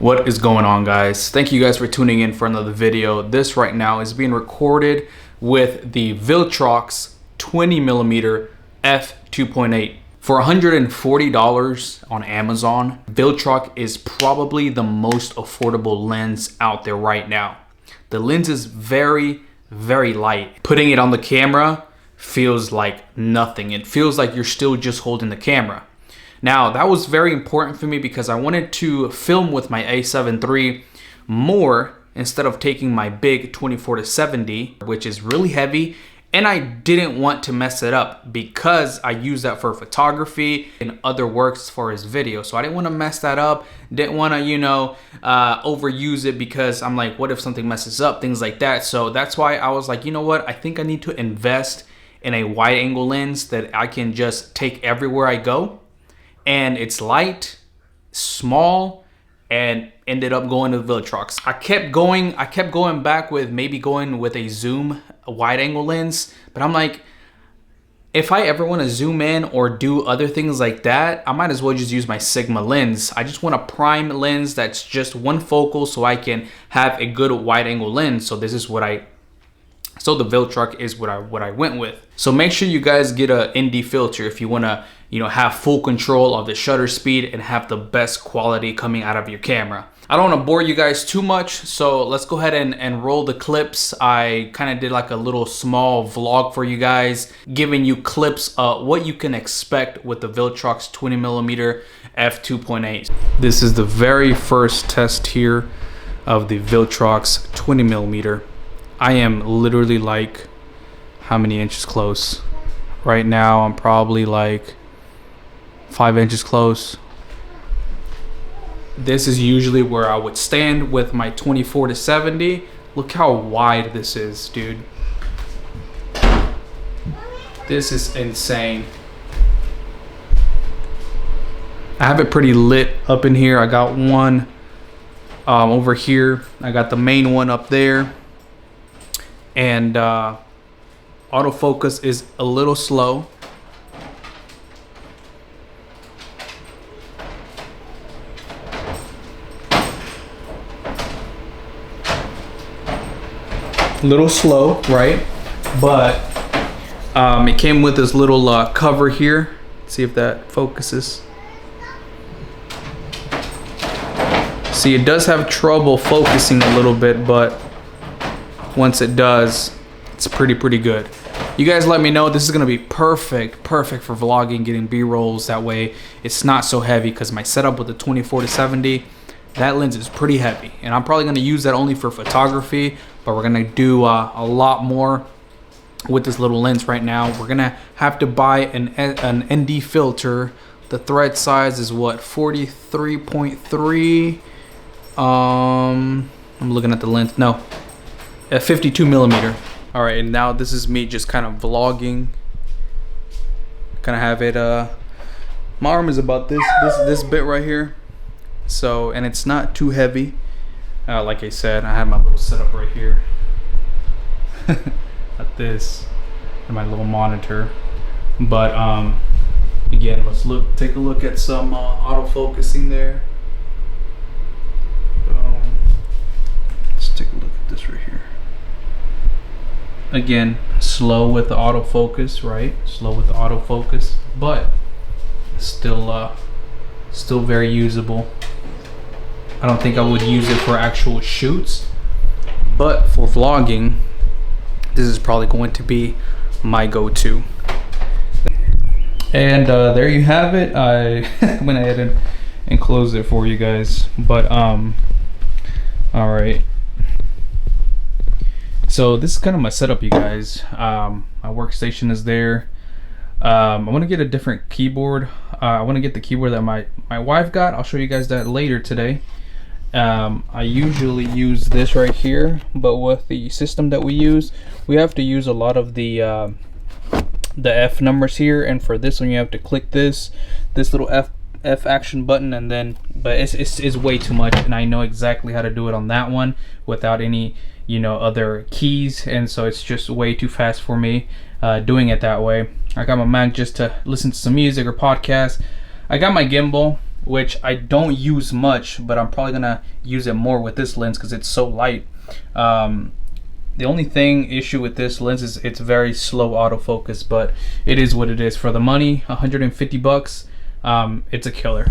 What is going on, guys? Thank you guys for tuning in for another video. This right now is being recorded with the Viltrox 20mm f2.8 for $140 on Amazon. Viltrox is probably the most affordable lens out there right now. The lens is very light. Putting it on the camera feels like nothing. It feels like you're still just holding the camera. Now, that was very important for me because I wanted to film with my a7 III more instead of taking my big 24-70, which is really heavy, and I didn't want to mess it up because I use that for photography and other works as far as video. So I didn't want to mess that up, didn't want to, overuse it because I'm like, what if something messes up, things like that. So that's why I was like, you know what, I think I need to invest in a wide angle lens that I can just take everywhere I go. And it's light, small, and ended up going to Viltrox. I kept going back with maybe going with a zoom, a wide angle lens, but I'm like, if I ever want to zoom in or do other things like that, I might as well just use my Sigma lens. I just want a prime lens that's just one focal so I can have a good wide angle lens. So this is what so the Viltrox is what I went with. So make sure you guys get a ND filter if you want to, have full control of the shutter speed and have the best quality coming out of your camera. I don't want to bore you guys too much, so let's go ahead and roll the clips. I kind of did like a little small vlog for you guys, giving you clips of what you can expect with the Viltrox 20mm f2.8. This is the very first test here of the Viltrox 20mm. I am literally like, how many inches close? Right now I'm probably like 5 inches close. This is usually where I would stand with my 24-70. Look how wide this is, dude. This is insane. I have it pretty lit up in here. I got one over here. I got the main one up there. And autofocus is a little slow. Little slow, right? But it came with this little cover here. See if that focuses. See, it does have trouble focusing a little bit, but once it does, it's pretty good. You guys let me know. This is gonna be perfect for vlogging, getting b-rolls. That way it's not so heavy, because my setup with the 24-70, that lens is pretty heavy, and I'm probably gonna use that only for photography, but we're gonna do a lot more with this little lens right now. We're gonna have to buy an ND filter. The thread size is what, 43.3. I'm looking at the lens. No, a 52mm. All right, and now this is me just kind of vlogging. Kind of have it. My arm is about this bit right here. So, and it's not too heavy. Like I said, I have my little setup right here. At this, and my little monitor. But again, let's take a look at some autofocusing there. Let's take a look at this right here. Again, slow with the autofocus, right? Slow with the autofocus, but still very usable. I don't think I would use it for actual shoots, but for vlogging, this is probably going to be my go-to. And there you have it. I went ahead and closed it for you guys. But all right. So this is kind of my setup, you guys. My workstation is there. I want to get a different keyboard. I want to get the keyboard that my wife got. I'll show you guys that later today. I usually use this right here, but with the system that we use, we have to use a lot of the F numbers here, and for this one you have to click this little F action button, and then but it's way too much, and I know exactly how to do it on that one without any other keys, and so it's just way too fast for me doing it that way. I got my Mac just to listen to some music or podcasts. I got my gimbal. which I don't use much, but I'm probably gonna use it more with this lens because it's so light. The only issue with this lens is it's very slow autofocus, but it is what it is. For the money, 150 bucks, it's a killer.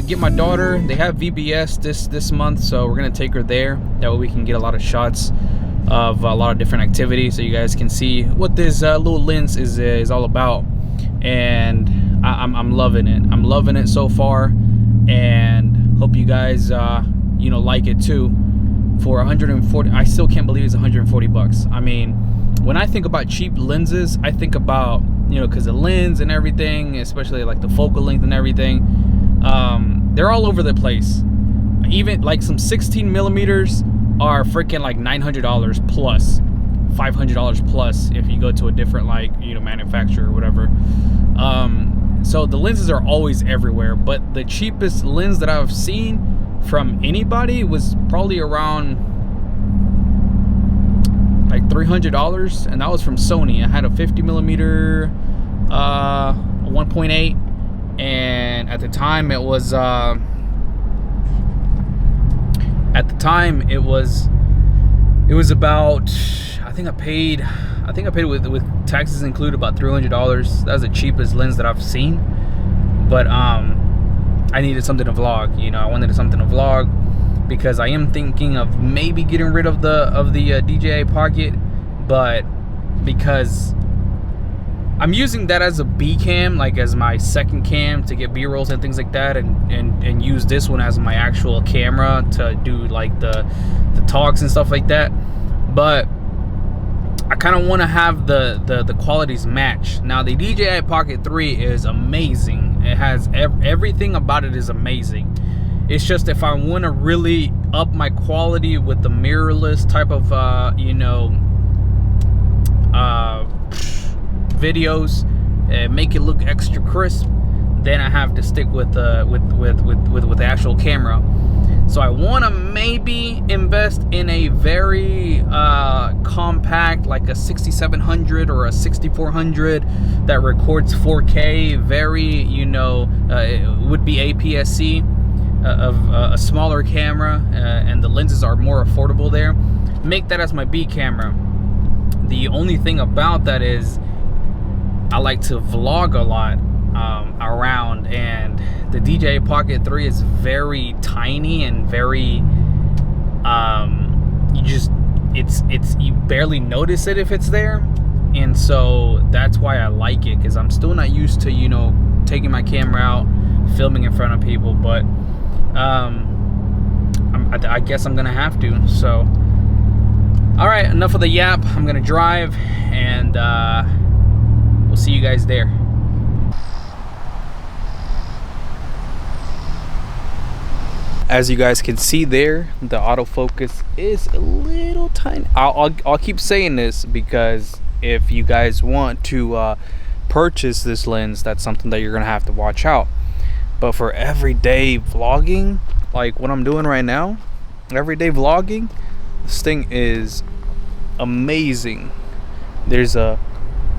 Get my daughter, they have VBS this month, so we're gonna take her there. That way we can get a lot of shots of a lot of different activities, so you guys can see what this little lens is all about. And I'm loving it. I'm loving it so far, and hope you guys you know, like it too. For 140, I still can't believe it's 140 bucks. I mean, when I think about cheap lenses, I think about, you know, because the lens and everything, especially like the focal length and everything, they're all over the place. Even like some 16 millimeters are freaking like $900 plus, $500 plus if you go to a different, like, you know, manufacturer or whatever. So the lenses are always everywhere, but the cheapest lens that I've seen from anybody was probably around like $300, and that was from Sony. I had a 50 millimeter 1.8, and at the time it was about, I think I paid with taxes included about $300. That was the cheapest lens that I've seen. But I needed something to vlog, you know. I wanted something to vlog because I am thinking of maybe getting rid of the DJI Pocket, but because I'm using that as a B cam, like as my second cam to get B-rolls and things like that, and use this one as my actual camera to do like the talks and stuff like that. But I kind of want to have the qualities match. Now the DJI Pocket 3 is amazing. It has everything about it is amazing. It's just if I want to really up my quality with the mirrorless type of you know, videos, make it look extra crisp, then I have to stick with the actual camera. So I want to maybe invest in a very compact, like a 6700 or a 6400 that records 4K. Very, you know, it would be APS-C, of a smaller camera, and the lenses are more affordable there. Make that as my B camera. The only thing about that is I like to vlog a lot around, and the DJI Pocket 3 is very tiny and very you barely notice it if it's there. And so that's why I like it, because I'm still not used to, you know, taking my camera out, filming in front of people. But I guess I'm gonna have to. So all right, enough of the yap. I'm gonna drive, and we'll see you guys there. As you guys can see there, the autofocus is a little tiny. I'll keep saying this because if you guys want to purchase this lens, that's something that you're gonna have to watch out. But for everyday vlogging, like what I'm doing right now, everyday vlogging, this thing is amazing. There's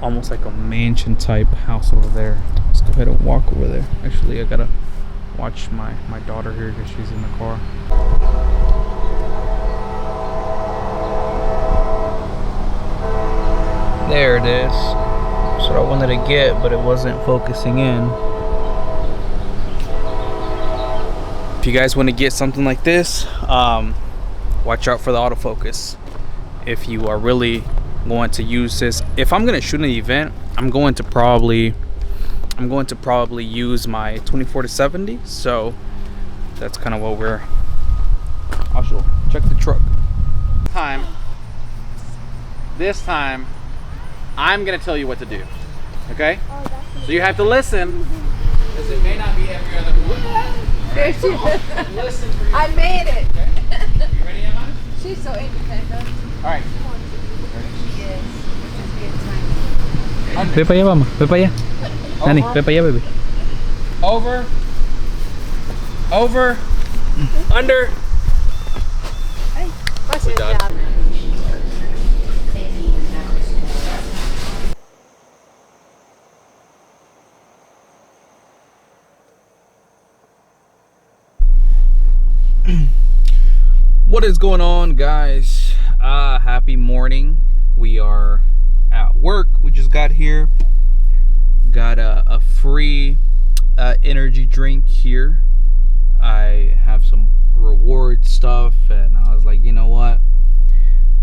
almost like a mansion type house over there. Let's go ahead and walk over there. Actually, I gotta watch my daughter here because she's in the car. There it is. That's what I wanted to get, but it wasn't focusing in. If you guys want to get something like this, watch out for the autofocus. If you are really going to use this, if I'm going to shoot an event, I'm going to probably use my 24-70. So that's kind of what we're. Also, check the truck. This time, I'm gonna tell you what to do. Okay? So you have to listen, because it may not be every other one. There she is. Listen for your. I made it. Okay? You ready, Emma? She's so independent. All right. Ready? Ve para allá, vamos. Ve para allá. Dani, ve para allá, baby. Over. Over. Under. Good job. What is going on, guys? Happy morning. We are at work. We just got here. Got a free energy drink here. I have some reward stuff, and I was like, you know what?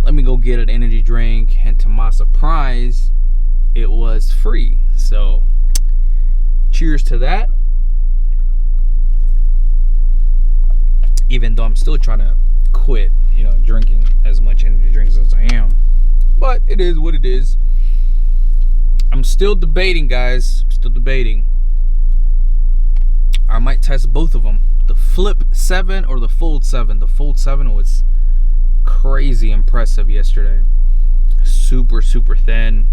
Let me go get an energy drink. And to my surprise, it was free. So, cheers to that. Even though I'm still trying to quit, you know, drinking as much energy drinks as I am, but it is what it is. I'm still debating, guys. Still debating. I might test both of them, the Flip 7 or the Fold 7. The Fold 7 was crazy impressive yesterday. Super thin.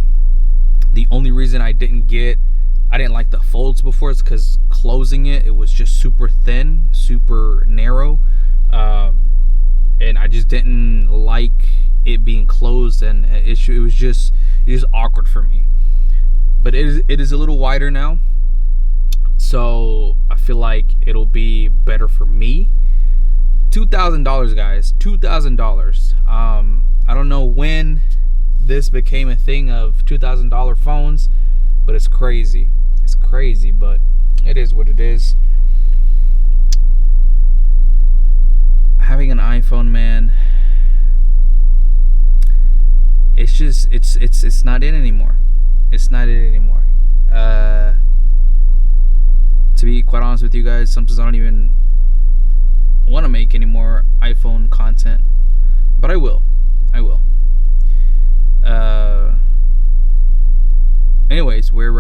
The only reason I didn't like the Folds before is because closing it was just super thin, super narrow, and I just didn't like it being closed, and it was just awkward for me. But it is a little wider now, so I feel like it'll be better for me. $2,000, guys. $2,000. I don't know when this became a thing of $2,000 phones, but it's crazy. It's crazy, but it is what it is. Having an iPhone, man, it's just it's not it anymore. It's not it anymore. To be quite honest with you guys, sometimes I don't even want to make any more iPhone content, but I will. Anyways, we're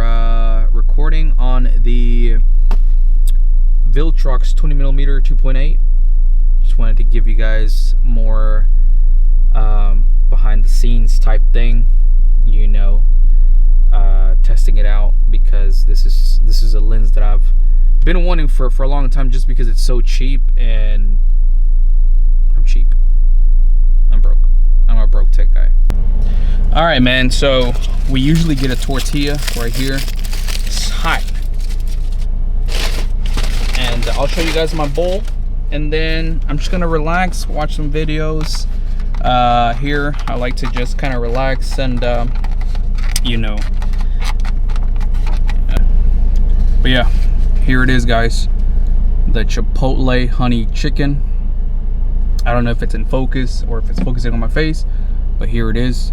recording on the Viltrox 20mm 2.8. Just wanted to give you guys more behind the scenes type thing, you know, testing it out, because this is a lens that I've been wanting for a long time, just because it's so cheap, and I'm cheap. I'm broke. I'm a broke tech guy. All right, man, so we usually get a tortilla right here. It's hot. And I'll show you guys my bowl, and then I'm just gonna relax, watch some videos. Here I like to just kind of relax and you know, but yeah, here it is, guys. The Chipotle honey chicken. I don't know if it's in focus or if it's focusing on my face, but here it is.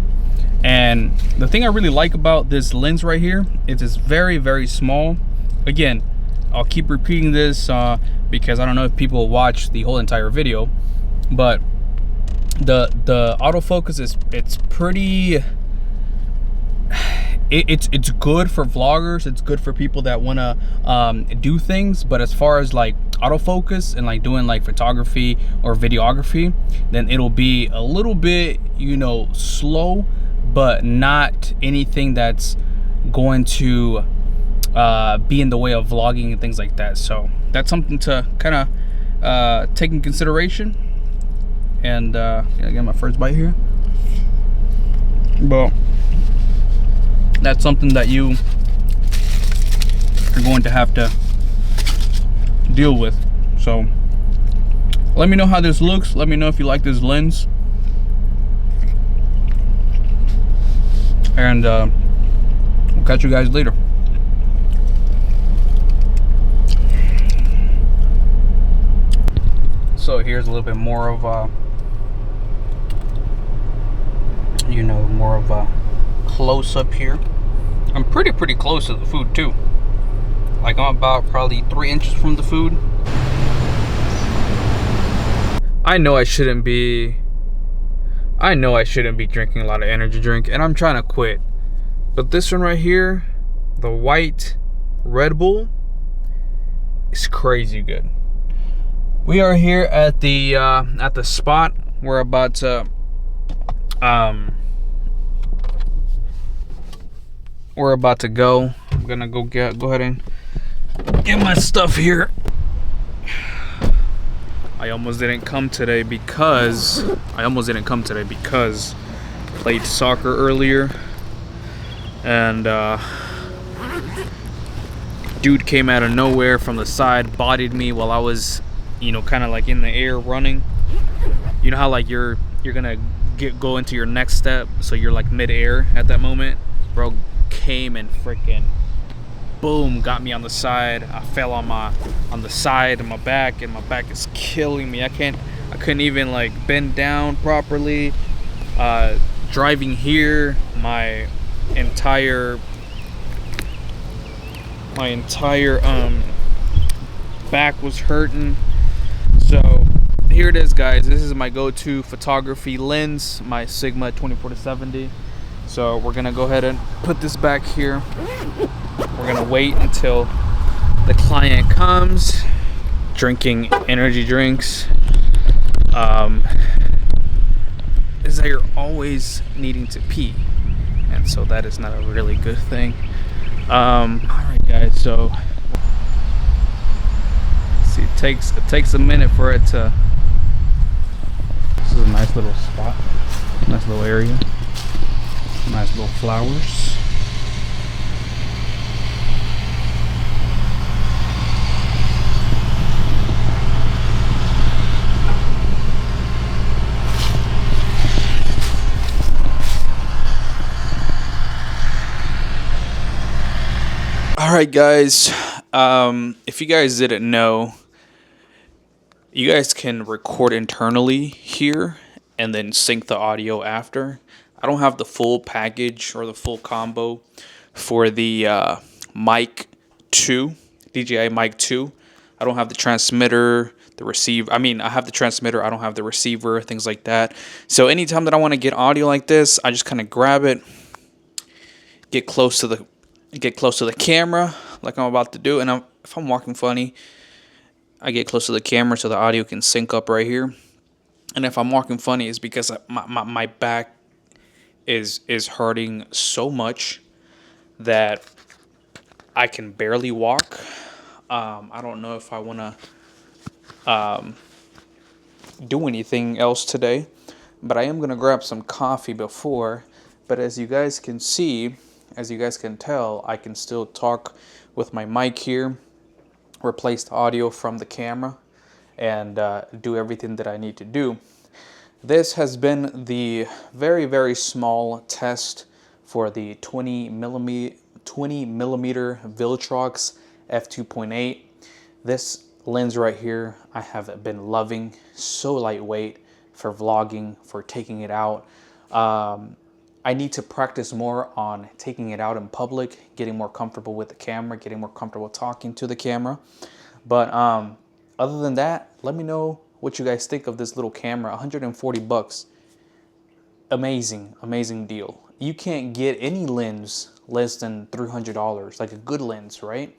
And the thing I really like about this lens right here is it's very small. Again, I'll keep repeating this because I don't know if people watch the whole entire video, but the autofocus it's pretty, it's good for vloggers. It's good for people that want to do things, but as far as like autofocus and like doing like photography or videography, then it'll be a little bit, you know, slow, but not anything that's going to be in the way of vlogging and things like that. So that's something to kind of take in consideration. And I get my first bite here, but that's something that you are going to have to deal with. So let me know how this looks. Let me know if you like this lens, and we'll catch you guys later. So here's a little bit more of you know, more of a close up here. I'm pretty close to the food too. Like I'm about probably 3 inches from the food. I know I shouldn't be drinking a lot of energy drink, and I'm trying to quit. But this one right here, the white Red Bull, is crazy good. We are here at the spot. We're about to we're about to go. I'm gonna go ahead and get my stuff here. I almost didn't come today because I played soccer earlier, and dude came out of nowhere from the side, bodied me while I was, you know, kind of like in the air running. You know how like you're gonna go into your next step, so you're like mid-air at that moment. Bro came and freaking boom, got me on the side. I fell on the side of my back, and my back is killing me. I couldn't even like bend down properly. Driving here, my entire back was hurting. So here it is, guys. This is my go-to photography lens, my Sigma 24-70. So we're gonna go ahead and put this back here. We're gonna wait until the client comes. Drinking energy drinks is that you're always needing to pee, and so that is not a really good thing. Alright guys, so see, it takes a minute for it to. This is a nice little spot, nice little area, nice little flowers. Alright guys, if you guys didn't know, you guys can record internally here and then sync the audio after. I don't have the full package or the full combo for the mic 2, DJI mic 2. I don't have the transmitter, the receiver. I mean, I have the transmitter, I don't have the receiver, things like that. So anytime that I want to get audio like this, I just kind of grab it, get close to the camera like I'm about to do, and if I'm walking funny, I get close to the camera so the audio can sync up right here. And if I'm walking funny, it's because my back is hurting so much that I can barely walk. I don't know if I want to do anything else today, but I am going to grab some coffee before. But as you guys can see, as you guys can tell, I can still talk with my mic here, replace the audio from the camera, and do everything that I need to do. This has been the very, very small test for the 20 millimeter Viltrox f2.8. This lens right here, I have been loving. So lightweight for vlogging, for taking it out. I need to practice more on taking it out in public, getting more comfortable with the camera, getting more comfortable talking to the camera. But other than that, let me know what you guys think of this little camera. 140 bucks. Amazing, amazing deal. You can't get any lens less than $300, like a good lens, right?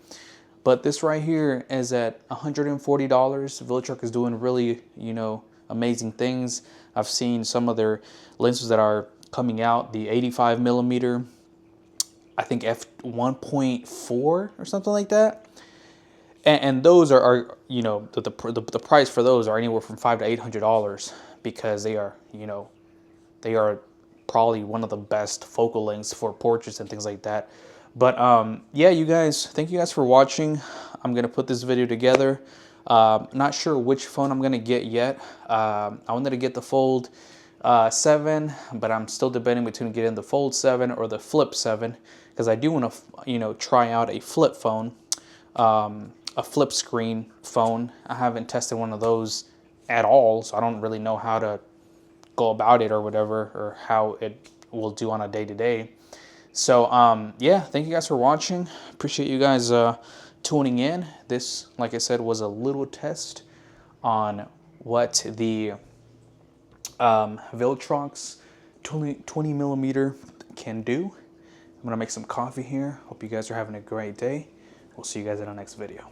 But this right here is at $140. Viltrox is doing really, you know, amazing things. I've seen some of their lenses that are coming out, the 85 millimeter, I think f1.4 or something like that, and those are you know, the price for those are anywhere from $500 to $800 because they are, you know, they are probably one of the best focal lengths for portraits and things like that. But yeah, you guys, thank you guys for watching. I'm gonna put this video together. Not sure which phone I'm gonna get yet. I wanted to get the Fold 7, but I'm still debating between getting the Fold 7 or the Flip 7 because I do want to, you know, try out a flip phone, a flip screen phone. I haven't tested one of those at all, so I don't really know how to go about it or whatever, or how it will do on a day-to-day. So yeah, thank you guys for watching. Appreciate you guys tuning in. This, like I said, was a little test on what the Viltrox 20 millimeter can do. I'm gonna make some coffee here. Hope you guys are having a great day. We'll see you guys in our next video.